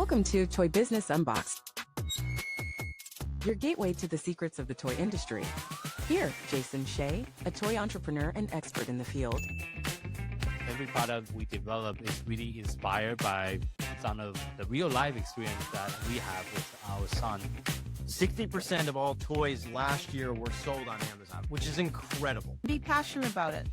Welcome to Toy Business Unboxed, your gateway to the secrets of the toy industry. Here, Jason Shea, a toy entrepreneur and expert in the field. Every product we develop is really inspired by some of the real life experience that we have with our son. 60% of all toys last year were sold on Amazon, which is incredible. Be passionate about it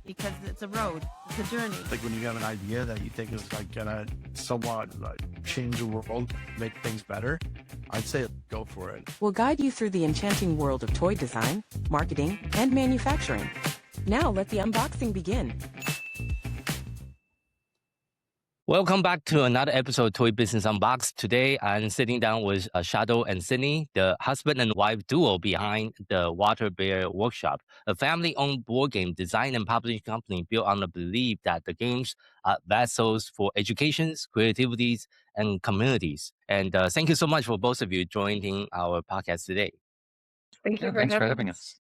because it's a road, it's a journey. Like when you have an idea that you think is like gonna somewhat like change the world, make things better, I'd say go for it. We'll guide you through the enchanting world of toy design, marketing, and manufacturing. Now let the unboxing begin. Welcome back to another episode of Toy Business Unboxed. Today, I'm sitting down with Shadoe and Sydney, the husband and wife duo behind the Waterbear Workshop, a family-owned board game design and publishing company built on the belief that the games are vessels for educations, creativities, and communities. And thank you so much for both of you joining our podcast today. Thanks for having us.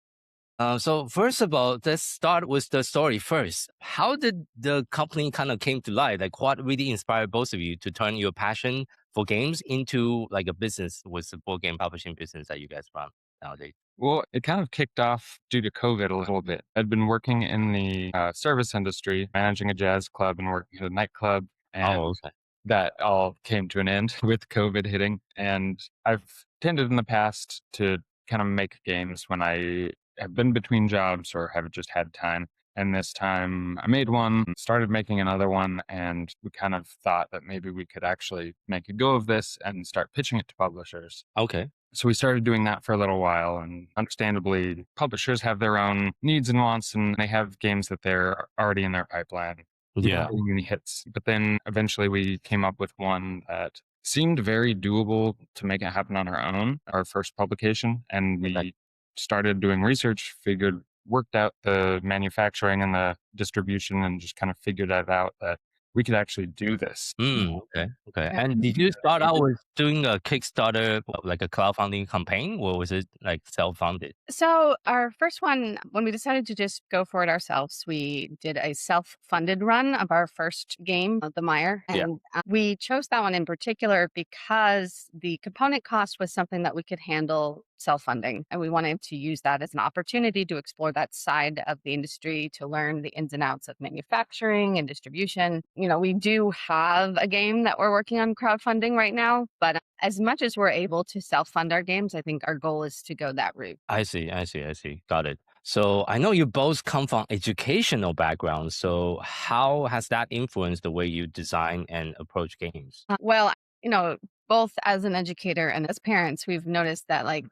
So first of all, let's start with the story first. How did the company kind of came to life? Like what really inspired both of you to turn your passion for games into like a business with the board game publishing business that you guys run nowadays? Well, it kind of kicked off due to COVID a little bit. I'd been working in the service industry, managing a jazz club and working at a nightclub. And that all came to an end with COVID hitting. And I've tended in the past to kind of make games when I have been between jobs or have just had time. And this time I made one, started making another one, and we kind of thought that maybe we could actually make a go of this and start pitching it to publishers. Okay. So we started doing that for a little while, and understandably, publishers have their own needs and wants, and they have games that they're already in their pipeline. Yeah. Any hits. But then eventually we came up with one that seemed very doable to make it happen on our own, our first publication. And we started doing research, worked out the manufacturing and the distribution, and just kind of figured that out that we could actually do this. Okay. And did you start out with doing a Kickstarter, like a crowdfunding campaign, or was it like self-funded? So our first one, when we decided to just go for it ourselves, we did a self-funded run of our first game, the Mire. And we chose that one in particular because the component cost was something that we could handle self-funding. And we wanted to use that as an opportunity to explore that side of the industry, to learn the ins and outs of manufacturing and distribution. You know, we do have a game that we're working on crowdfunding right now, but as much as we're able to self-fund our games, I think our goal is to go that route. I see. Got it. So I know you both come from educational backgrounds. So how has that influenced the way you design and approach games? Well, you know, both as an educator and as parents, we've noticed that like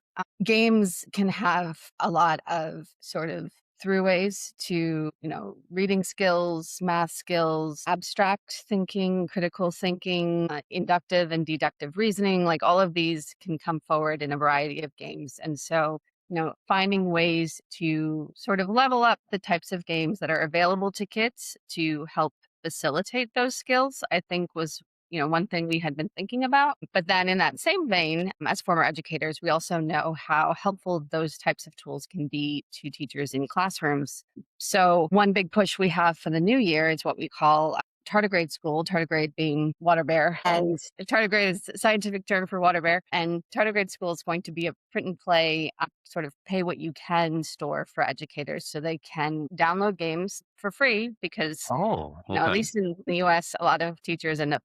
games can have a lot of sort of throughways to, you know, reading skills, math skills, abstract thinking, critical thinking, inductive and deductive reasoning. Like all of these can come forward in a variety of games. And so, you know, finding ways to sort of level up the types of games that are available to kids to help facilitate those skills, I think was one thing we had been thinking about. But then in that same vein, as former educators, we also know how helpful those types of tools can be to teachers in classrooms. So one big push we have for the new year is what we call Tardigrade School, tardigrade being Waterbear, and tardigrade is a scientific term for Waterbear. And Tardigrade School is going to be a print and play sort of pay what you can store for educators so they can download games for free because at least in the US, a lot of teachers end up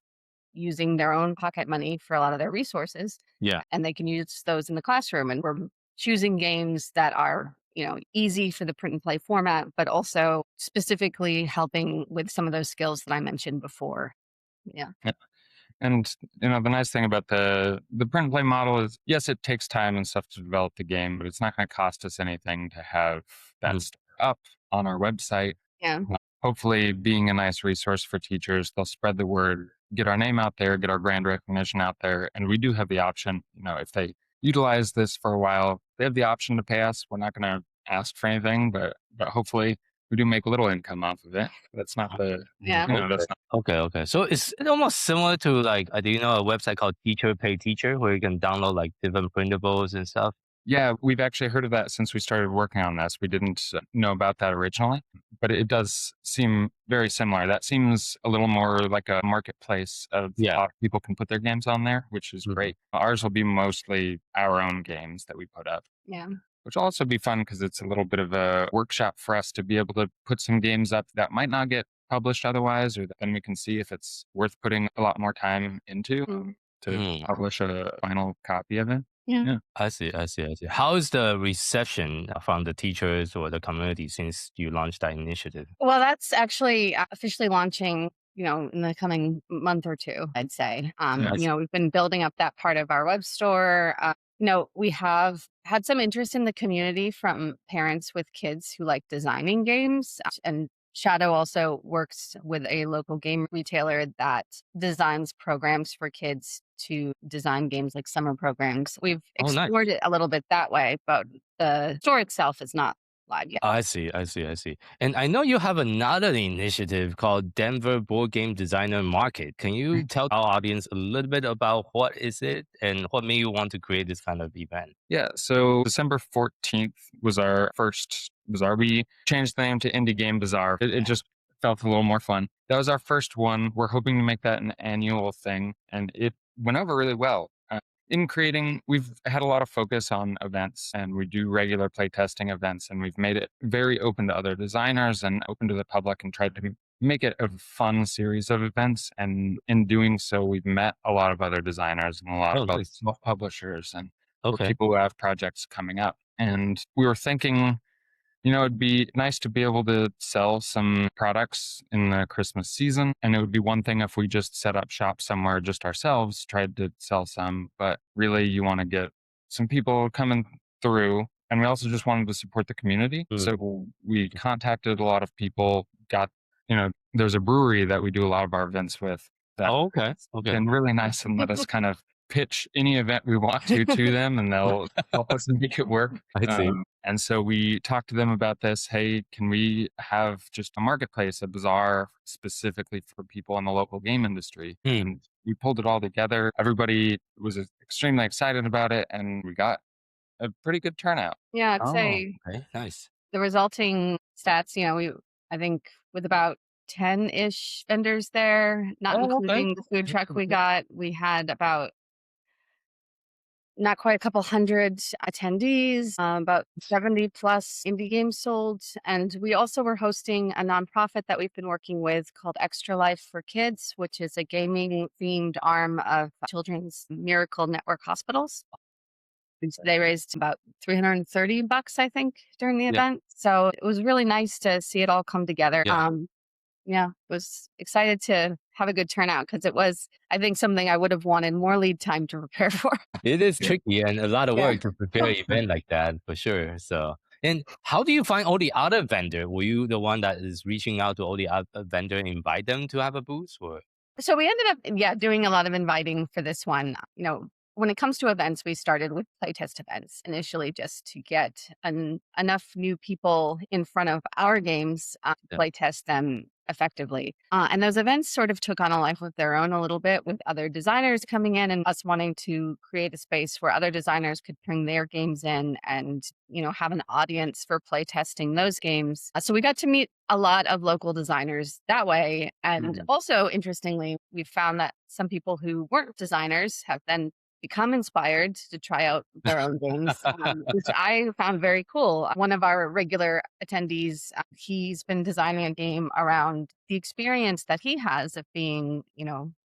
using their own pocket money for a lot of their resources. Yeah. And they can use those in the classroom. And we're choosing games that are, easy for the print and play format, but also specifically helping with some of those skills that I mentioned before. Yeah. And, the nice thing about the print and play model is, yes, it takes time and stuff to develop the game, but it's not going to cost us anything to have that stuff up on our website. Yeah. Hopefully being a nice resource for teachers, they'll spread the word, get our name out there, get our brand recognition out there. And we do have the option, if they utilize this for a while, they have the option to pay us. We're not going to ask for anything, but hopefully we do make a little income off of it. That's not the, that's not. Okay. So it's almost similar to like, do you know a website called Teacher Pay Teacher where you can download like different printables and stuff? Yeah, we've actually heard of that since we started working on this. We didn't know about that originally, but it does seem very similar. That seems a little more like a marketplace of how people can put their games on there, which is great. Ours will be mostly our own games that we put up. Yeah. Which will also be fun because it's a little bit of a workshop for us to be able to put some games up that might not get published otherwise, or then we can see if it's worth putting a lot more time into to publish a final copy of it. Yeah. I see. How is the reception from the teachers or the community since you launched that initiative? Well, that's actually officially launching, in the coming month or two, I'd say. We've been building up that part of our web store. We have had some interest in the community from parents with kids who like designing games. And Shadoe also works with a local game retailer that designs programs for kids to design games like summer programs. We've explored it a little bit that way, but the store itself is not live yet. I see. And I know you have another initiative called Denver Board Game Designer Market. Can you tell our audience a little bit about what is it and what made you want to create this kind of event? Yeah, so December 14th was our first bazaar. We changed the name to Indie Game Bazaar. It just felt a little more fun. That was our first one. We're hoping to make that an annual thing, and it went over really well. In creating, we've had a lot of focus on events, and we do regular playtesting events, and we've made it very open to other designers and open to the public and tried to make it a fun series of events. And in doing so, we've met a lot of other designers and a lot of other self-publishers and people who have projects coming up. And we were thinking, it'd be nice to be able to sell some products in the Christmas season. And it would be one thing if we just set up shop somewhere just ourselves, tried to sell some, but really you want to get some people coming through. And we also just wanted to support the community. So we contacted a lot of people, there's a brewery that we do a lot of our events with. That been really nice and let us kind of pitch any event we want to them, and they'll help us make it work. I see. And so we talked to them about this. Hey, can we have just a marketplace, a bazaar specifically for people in the local game industry? And we pulled it all together. Everybody was extremely excited about it, and we got a pretty good turnout. Yeah, I'd say nice. The resulting stats, I think with about 10-ish vendors there, not including the food truck we got, we had about not quite a couple hundred attendees, about 70 plus indie games sold. And we also were hosting a nonprofit that we've been working with called Extra Life for Kids, which is a gaming themed arm of Children's Miracle Network Hospitals. They raised about $330, I think, during the event. So it was really nice to see it all come together. Was excited to have a good turnout because it was, I think, something I would have wanted more lead time to prepare for. It is tricky and a lot of work to prepare an event like that, for sure. So, and how do you find all the other vendors? Were you the one that is reaching out to all the other vendors and invite them to have a booth? Or? So we ended up, doing a lot of inviting for this one. When it comes to events, we started with playtest events initially just to get enough new people in front of our games to playtest them effectively. And those events sort of took on a life of their own a little bit with other designers coming in and us wanting to create a space where other designers could bring their games in and, have an audience for playtesting those games. So we got to meet a lot of local designers that way. And also, interestingly, we found that some people who weren't designers have then become inspired to try out their own games, which I found very cool. One of our regular attendees, he's been designing a game around the experience that he has of being,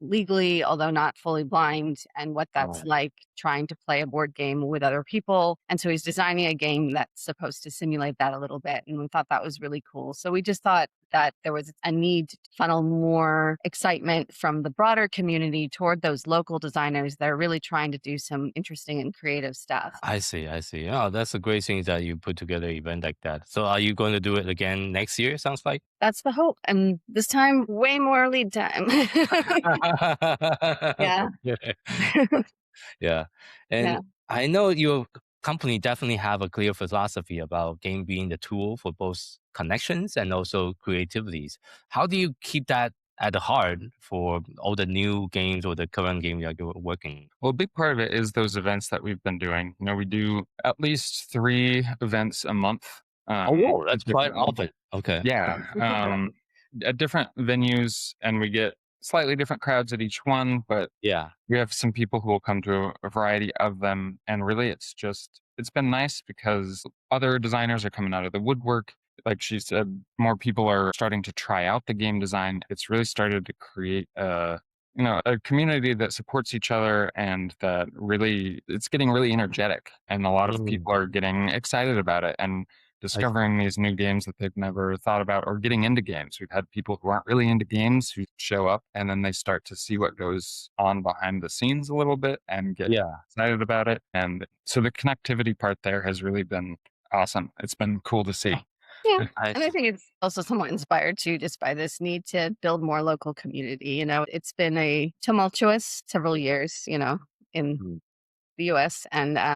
legally, although not fully blind, and what that's like trying to play a board game with other people. And so he's designing a game that's supposed to simulate that a little bit. And we thought that was really cool. So we just thought that there was a need to funnel more excitement from the broader community toward those local designers that are really trying to do some interesting and creative stuff. I see. Oh, that's a great thing that you put together an event like that. So are you going to do it again next year, sounds like? That's the hope. And this time, way more lead time. Yeah. And I know your company definitely have a clear philosophy about game being the tool for both connections and also creativities. How do you keep that at the heart for all the new games or the current game that you're working? Well, a big part of it is those events that we've been doing. We do at least 3 events a month. Oh, that's quite different- often. Okay. Yeah, at different venues, and we get slightly different crowds at each one, but Yeah. we have some people who will come to a variety of them. And really, it's been nice because other designers are coming out of the woodwork. Like she said, more people are starting to try out the game design. It's really started to create a community that supports each other, and that really, it's getting really energetic. And a lot of people are getting excited about it and discovering these new games that they've never thought about, or getting into games. We've had people who aren't really into games who show up, and then they start to see what goes on behind the scenes a little bit and get excited about it. And so the connectivity part there has really been awesome. It's been cool to see. Yeah. And I think it's also somewhat inspired too, just by this need to build more local community. It's been a tumultuous several years, in the US. And I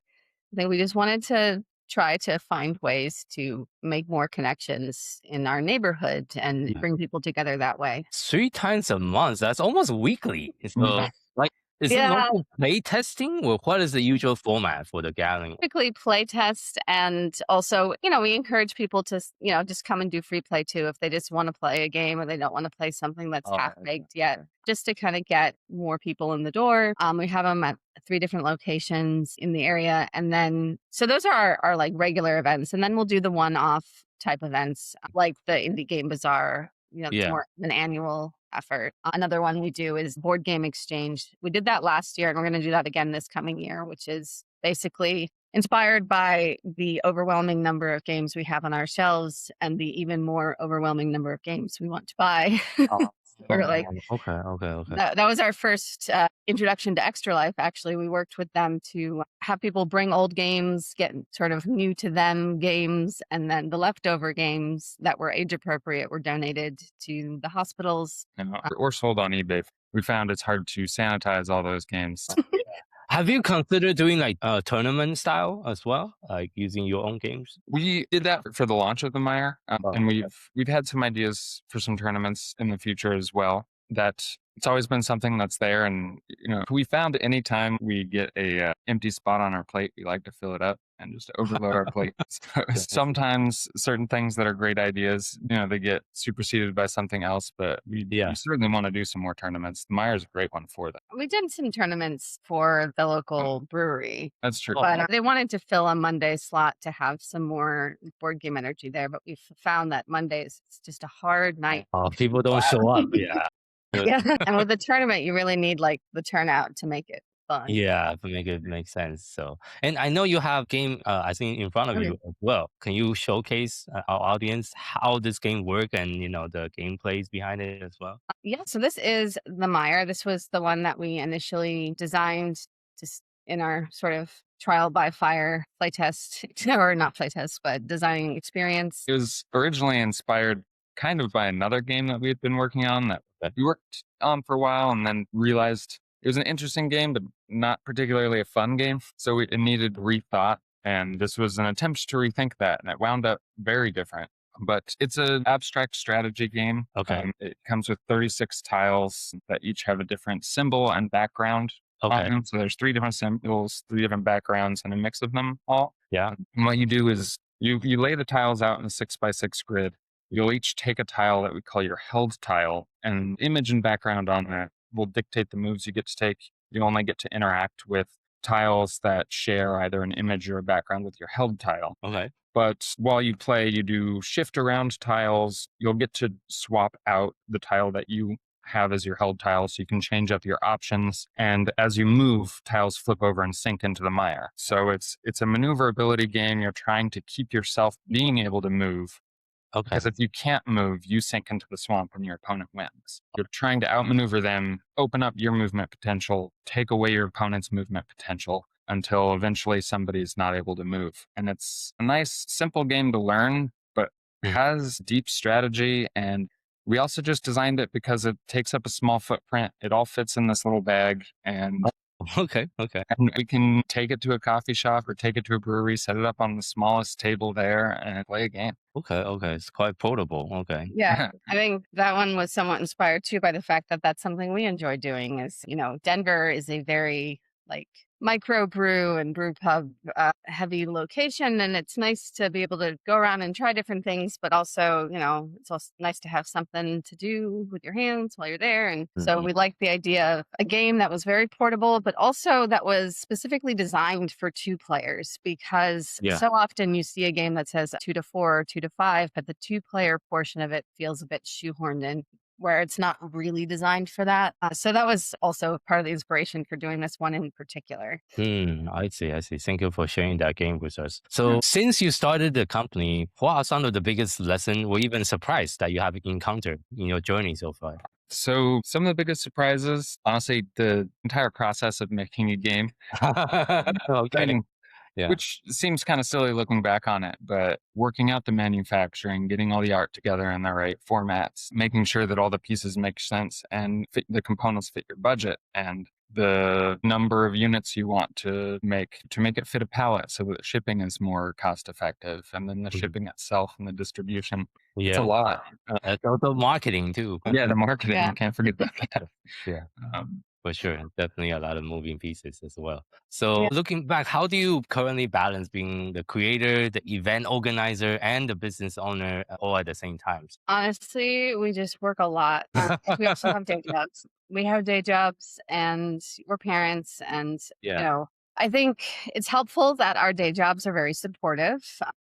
think we just wanted to try to find ways to make more connections in our neighborhood and bring people together that way. 3 times a month. That's almost weekly. So, like, is it normal play testing, or what is the usual format for the gathering? Typically play test, and also, we encourage people to, just come and do free play too if they just want to play a game or they don't want to play something that's half-baked yet, just to kind of get more people in the door. We have them at 3 different locations in the area. And then, so those are our like regular events. And then we'll do the one-off type events like the Indie Game Bazaar, it's more an annual effort. Another one we do is board game exchange. We did that last year, and we're going to do that again this coming year, which is basically inspired by the overwhelming number of games we have on our shelves and the even more overwhelming number of games we want to buy. We're like, Okay. that was our first introduction to Extra Life. Actually, we worked with them to have people bring old games, get sort of new to them games, and then the leftover games that were age appropriate were donated to the hospitals. Or sold on eBay. We found it's hard to sanitize all those games. Have you considered doing like a tournament style as well, like using your own games? We did that for the launch of the Mire, and we've had some ideas for some tournaments in the future as well. That it's always been something that's there, and we found anytime we get a empty spot on our plate, we like to fill it up and just overload our plate. So sometimes certain things that are great ideas, they get superseded by something else. But we certainly want to do some more tournaments. The Mire's a great one for that. We did some tournaments for the local brewery. That's true. But they wanted to fill a Monday slot to have some more board game energy there. But we've found that Mondays, it's just a hard night. People don't show up. Yeah. And with the tournament, you really need like the turnout to make it fun. Yeah, to make it make sense. So, and I know you have game, I think, in front of you as well. Can you showcase our audience how this game works and the gameplays behind it as well? Yeah. So this is the Mire. This was the one that we initially designed just in our sort of trial by fire playtest, or not playtest, but designing experience. It was originally inspired kind of by another game that we had been working on that we worked on for a while, and then realized it was an interesting game, but not particularly a fun game. So it needed rethought. And this was an attempt to rethink that. And it wound up very different. But it's an abstract strategy game. Okay. It comes with 36 tiles that each have a different symbol and background. Okay. So there's 3 different symbols, 3 different backgrounds, and a mix of them all. Yeah. And what you do is you lay the tiles out in a 6x6 grid. You'll each take a tile that we call your held tile, and image and background on that will dictate the moves you get to take. You only get to interact with tiles that share either an image or a background with your held tile. Okay. But while you play, you do shift around tiles. You'll get to swap out the tile that you have as your held tile, so you can change up your options. And as you move, tiles flip over and sink into the mire. So it's a maneuverability game. You're trying to keep yourself being able to move. Okay. Because if you can't move, you sink into the swamp and your opponent wins. You're trying to outmaneuver them, open up your movement potential, take away your opponent's movement potential until eventually somebody's not able to move. And it's a nice, simple game to learn, but has deep strategy. And we also just designed it because it takes up a small footprint. It all fits in this little bag. And Okay. Okay. And we can take it to a coffee shop or take it to a brewery, set it up on the smallest table there, and play a game. Okay. Okay. It's quite portable. Okay. Yeah, I think that one was somewhat inspired too by the fact that that's something we enjoy doing. Is Denver is a very like micro brew and brew pub heavy location, and it's nice to be able to go around and try different things, but also it's also nice to have something to do with your hands while you're there. And so Mhm. we like the idea of a game that was very portable, but also that was specifically designed for 2 players, because Yeah. so often you see a game that says 2 to 4 or 2 to 5, but the 2 player portion of it feels a bit shoehorned in, where it's not really designed for that. So that was also part of the inspiration for doing this one in particular. I see. I see. Thank you for sharing that game with us. So, since you started the company, what are some of the biggest lessons or even surprise that you have encountered in your journey so far? So some of the biggest surprises, honestly, the entire process of making a game. I Okay. mean, Yeah. which seems kind of silly looking back on it, but working out the manufacturing, getting all the art together in the right formats, making sure that all the pieces make sense and the components fit your budget and the number of units you want to make it fit a pallet so that shipping is more cost effective, and then the Mhm. shipping itself and the distribution. It's Yeah. a lot. And also marketing too. Yeah, the marketing, Yeah. I can't forget that. Yeah. Um, For sure. Definitely a lot of moving pieces as well. So Yeah. looking back, how do you currently balance being the creator, the event organizer, and the business owner all at the same time? Honestly, we just work a lot. We also have day jobs. We have day jobs, and we're parents, and Yeah. I think it's helpful that our day jobs are very supportive.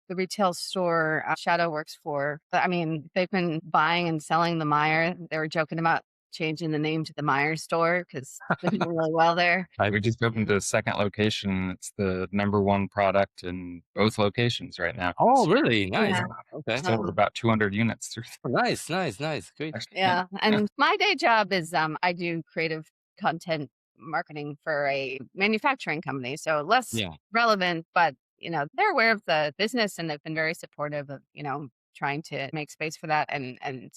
The retail store Shadoe works for, I mean, they've been buying and selling the Mire. They were joking about changing the name to the Mire store because they're doing really well there. We just opened a second location. It's the #1 product in both locations right now. Oh, really? Nice. Yeah. Okay. Sold about 200 units through. Nice, nice, nice. Great. Actually, Yeah, and my day job is I do creative content marketing for a manufacturing company, so less Yeah. relevant, but they're aware of the business and they've been very supportive of trying to make space for that and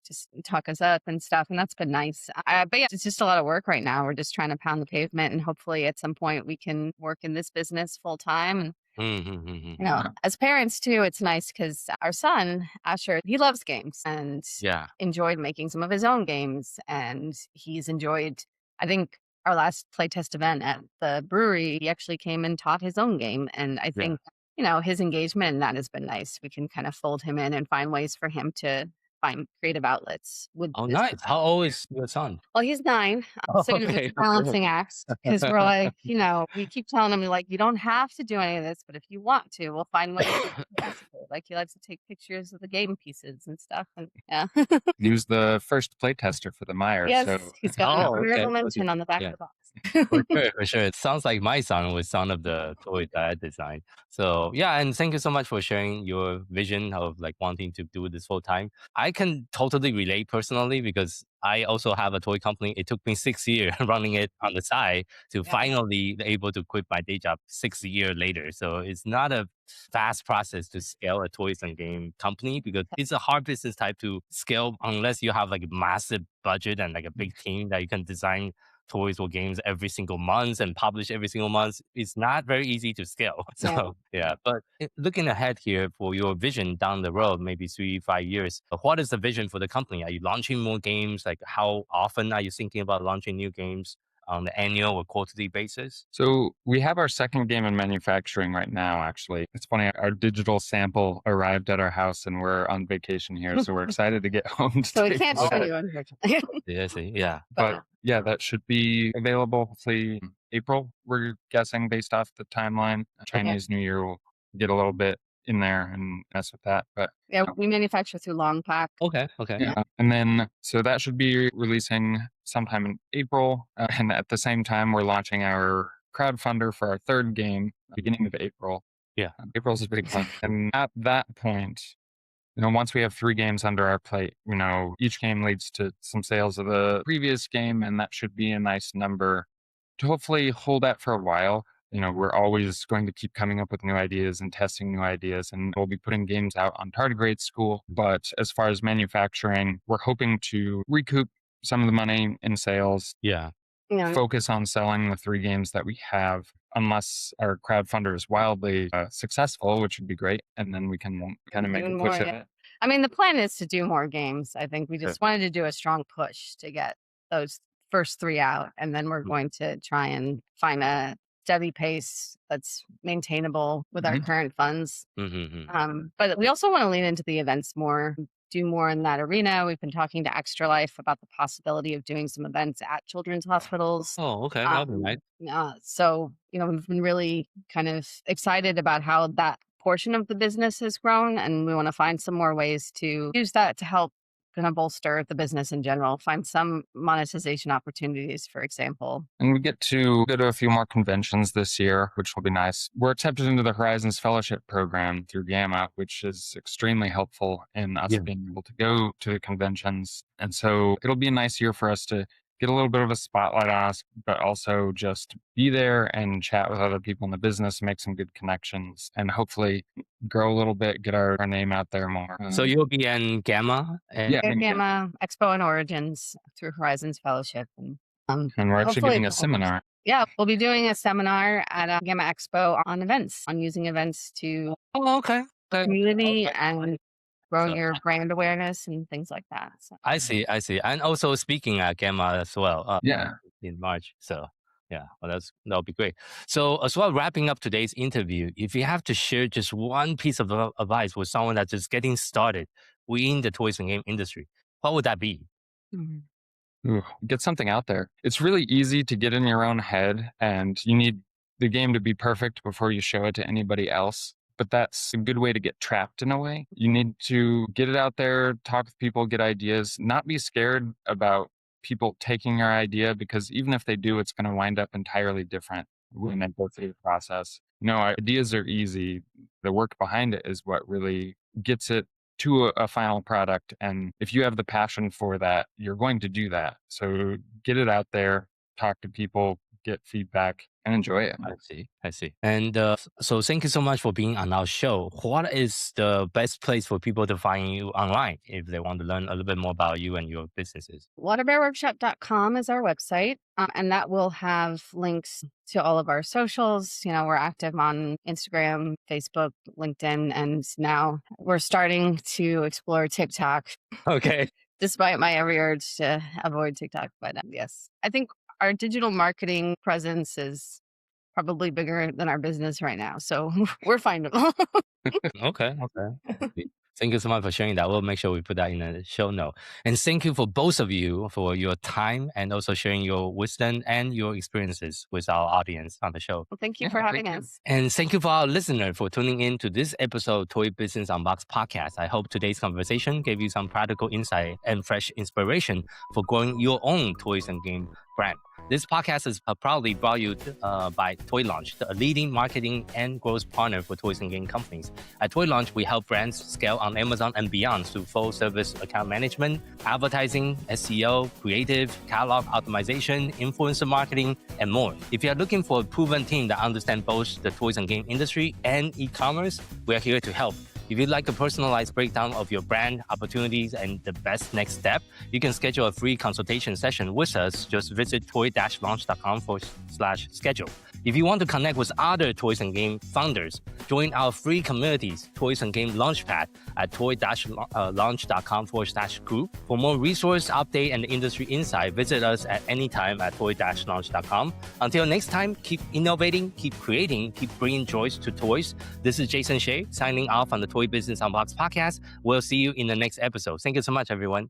just talk us up and stuff, and that's been nice. But yeah, it's just a lot of work right now. We're just trying to pound the pavement, and hopefully at some point we can work in this business full time. And Mm-hmm. as parents too, it's nice because our son, Asher, he loves games and Yeah. enjoyed making some of his own games. And he's enjoyed, I think, our last playtest event at the brewery, he actually came and taught his own game. And I Yeah. think, his engagement in that has been nice. We can kind of fold him in and find ways for him to find creative outlets with Oh, this. nice. How old is your son? Well, he's 9. So it's Okay. a balancing act because we're like, we keep telling him, like, you don't have to do any of this, but if you want to, we'll find ways to participate. Like, he likes to take pictures of the game pieces and stuff. And yeah. He was the first playtester for the Mire. Yes, So he's got an Oh, okay. honorable Okay. mention on the back Yeah. of the box. For sure, for sure. It sounds like my son was one of the toys that I designed. So yeah, and thank you so much for sharing your vision of like wanting to do this full time. I can totally relate personally because I also have a toy company. It took me 6 years running it on the side to Yeah. finally able to quit my day job 6 years later. So it's not a fast process to scale a toys and game company because it's a hard business type to scale unless you have like a massive budget and like a big team that you can design toys or games every single month and publish every single month. It's not very easy to scale. Yeah. So yeah, but looking ahead here for your vision down the road, maybe 3, 5 years, what is the vision for the company? Are you launching more games? Like how often are you thinking about launching new games on the annual or quarterly basis? So we have our second game in manufacturing right now, actually. It's funny, our digital sample arrived at our house and we're on vacation here. So we're excited to get home. To So we take can't a look show at it. you, unfortunately. Yeah, I see. Yeah. But yeah, that should be available hopefully April, we're guessing based off the timeline. Chinese New Year will get a little bit in there and mess with that. But Yeah, we manufacture through Long Pack. Okay. Okay. yeah. And then, so that should be releasing sometime in April. And at the same time, we're launching our crowdfunder for our third game, beginning of April. Yeah. April's a big one. And at that point, once we have 3 games under our plate, each game leads to some sales of the previous game, and that should be a nice number to hopefully hold that for a while. We're always going to keep coming up with new ideas and testing new ideas, and we'll be putting games out on Tardigrade School. But as far as manufacturing, we're hoping to recoup some of the money in sales. Yeah. focus on selling the 3 games that we have, unless our crowdfunder is wildly successful, which would be great. And then we can kind of make a push of it. I mean, the plan is to do more games. I think we just wanted to do a strong push to get those first 3 out. And then we're going to try and find a steady pace that's maintainable with our current funds. But we also want to lean into the events more, do more in that arena. We've been talking to Extra Life about the possibility of doing some events at children's hospitals. Oh, okay. That'll be nice. So, we've been really kind of excited about how that portion of the business has grown, and we want to find some more ways to use that to help kind of bolster the business in general, find some monetization opportunities, for example. And we get to go to a few more conventions this year, which will be nice. We're accepted into the Horizons Fellowship program through Gamma, which is extremely helpful in us being able to go to conventions. And so it'll be a nice year for us to get a little bit of a spotlight on us, but also just be there and chat with other people in the business, make some good connections, and hopefully grow a little bit, get our name out there more. So you'll be in Gamma? Gamma, Expo and Origins through Horizons Fellowship. And we're actually giving a seminar. Yeah, we'll be doing a seminar at Gamma Expo on events, on using events to community and growing your brand awareness and things like that. So. I see. And also speaking at Gamma as well. In March. So that'll be great. So as well, wrapping up today's interview, if you have to share just one piece of advice with someone that's just getting started within the toys and game industry, what would that be? Get something out there. It's really easy to get in your own head, and you need the game to be perfect before you show it to anybody else. But that's a good way to get trapped in a way. You need to get it out there, talk with people, get ideas, not be scared about people taking your idea, because even if they do, it's going to wind up entirely different when they go through the process. Ideas are easy. The work behind it is what really gets it to a final product. And if you have the passion for that, you're going to do that. So get it out there, talk to people, get feedback, and enjoy it. I see. And so thank you so much for being on our show. What is the best place for people to find you online if they want to learn a little bit more about you and your businesses? Waterbearworkshop.com is our website, and that will have links to all of our socials. We're active on Instagram, Facebook, LinkedIn, and now we're starting to explore TikTok. Okay. Despite my every urge to avoid TikTok. But yes, I think our digital marketing presence is probably bigger than our business right now. So we're fine. Okay. Thank you so much for sharing that. We'll make sure we put that in the show note. And thank you for both of you for your time and also sharing your wisdom and your experiences with our audience on the show. Well, thank you for having us. And thank you for our listener for tuning in to this episode of Toy Business Unboxed podcast. I hope today's conversation gave you some practical insight and fresh inspiration for growing your own toys and game brand. This podcast is proudly brought you by Toy Launch, the leading marketing and growth partner for toys and game companies. At Toy Launch, we help brands scale on Amazon and beyond through full service account management, advertising, SEO, creative, catalog optimization, influencer marketing, and more. If you are looking for a proven team that understands both the toys and game industry and e-commerce, we are here to help. If you'd like a personalized breakdown of your brand opportunities and the best next step, you can schedule a free consultation session with us. Just visit toy-launch.com/schedule. If you want to connect with other toys and game founders, join our free communities, Toys and Game Launchpad at toy-launch.com/group. For more resource update and industry insight, visit us at any time at toy-launch.com. Until next time, keep innovating, keep creating, keep bringing joys to toys. This is Jason Shea signing off on the Toy Business Unboxed podcast. We'll see you in the next episode. Thank you so much, everyone.